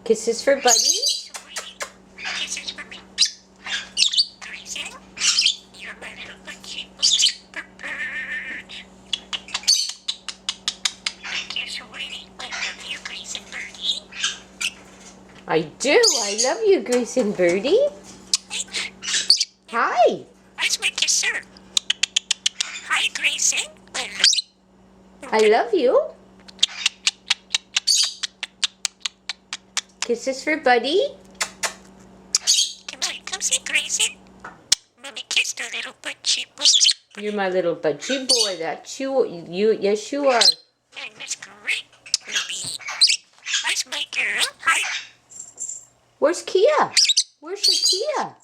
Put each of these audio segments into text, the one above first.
Kisses for Budgie. Kisses for me. Grayson, you're my little budgie. Bird. Thank you, sweetie. I love you, Grayson Birdie. I do. I love you, Grayson Birdie. Hi. That's my kisser. Hi, Grayson. I love you. Kisses for Budgie. Come on, come see Grayson. Mommy kissed a little budgie. You're my little budgie boy. That's you. Yes, you are. And that's great. That's my girl. Hi. Where's Kia? Where's your Kia?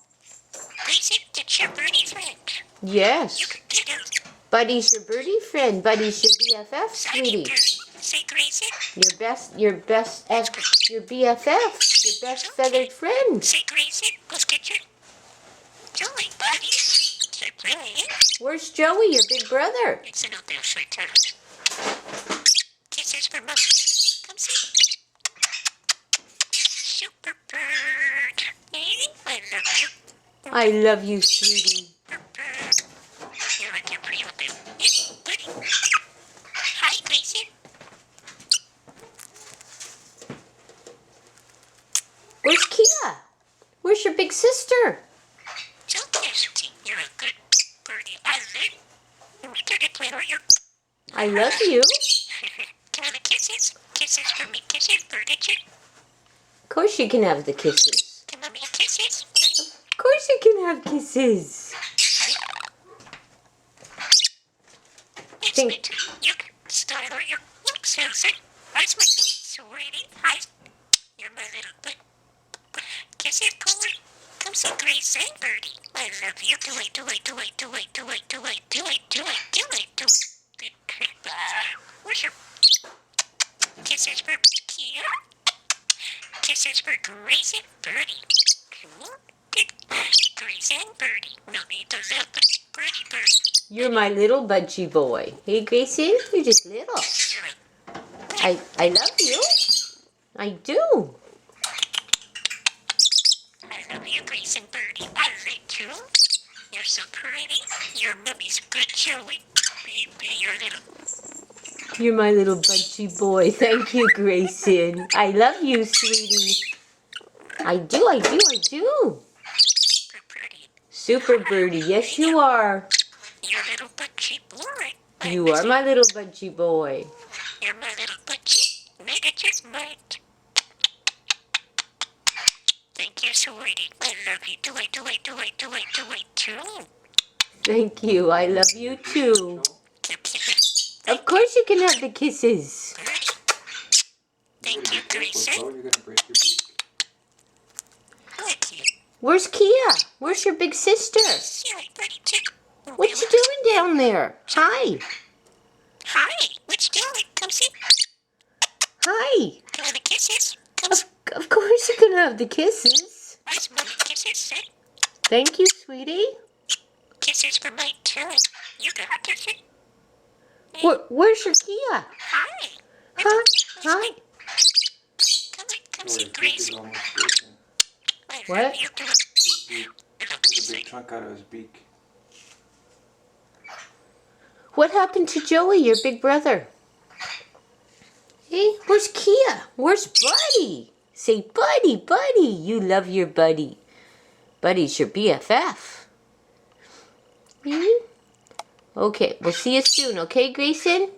Grayson, that's your birdie friend. Yes. You can get him. Buddy's your birdie friend. Buddy's your BFF, sweetie. Say Grayson. Your BFF, your best feathered friend. Say Grayson. Let's get your Joey buddies. They're playing. Where's Joey, your big brother? It's an old sweet turtle. Kisses for Mom. Come see. Super bird. Hey, I love you. I love you, sweetie. Bird. You're like a real big buddy. Hi, Grayson. Where's Kia? Where's your big sister? So cute. You're a good birdie. I love you. We gotta play with you. I love you. Can I have the kisses? Kisses for me. Kisses, birdie. Of course you can have the kisses. Can I have kisses? Of course you can have kisses. It's Think- my turn. You can start or you look so sick. That's my sweetie. Hi. You're my little bud. Kisses, Conure. Come see Grayson Birdie. I love you. Do it, do it, do it, do it, do it, do it, do it, do it, do it, do it. Where's your kisses for Kia? Kisses for Grayson Birdie. Grayson Birdie. No need to love Birdie Birdie. You're my little budgie boy. Hey, Grayson, you're just little. I love you. I do. I love you, Grayson Birdie. I love you too. You're so pretty. Your mommy's good, Joey. Baby, you're little. You're my little budgie boy. Thank you, Grayson. I love you, sweetie. I do. Super pretty. Super birdie. Yes, you are. You're little budgie boy. You are my little budgie boy. You're my little budgie. Make it just right. Thank you, sweetie. I love you. Do it, do it, do it, do it, do it too. Thank you. I love you too. Of course you can have the kisses. Thank you, Grayson. You're gonna break your beak. Thank you. Where's Kia? Where's your big sister? Silly buddy too. What you doing down there? Hi. Hi. What's doing? Come see. Hi. Can I have the kisses? Come Of course you can have the kisses. Nice mommy kisses. Say Thank you, sweetie. kisses for my turn. You got kisses. Where's your Kia? Hi. Huh? Hi. Come Oh, see his beak is Gracie. almost broken. I love What? you. There's a big chunk out of his beak. What happened to Joey, your big brother? Hey, where's Kia? Where's Buddy? Say, Buddy, Buddy. You love your buddy. Buddy's your BFF. Okay, we'll see you soon, okay, Grayson?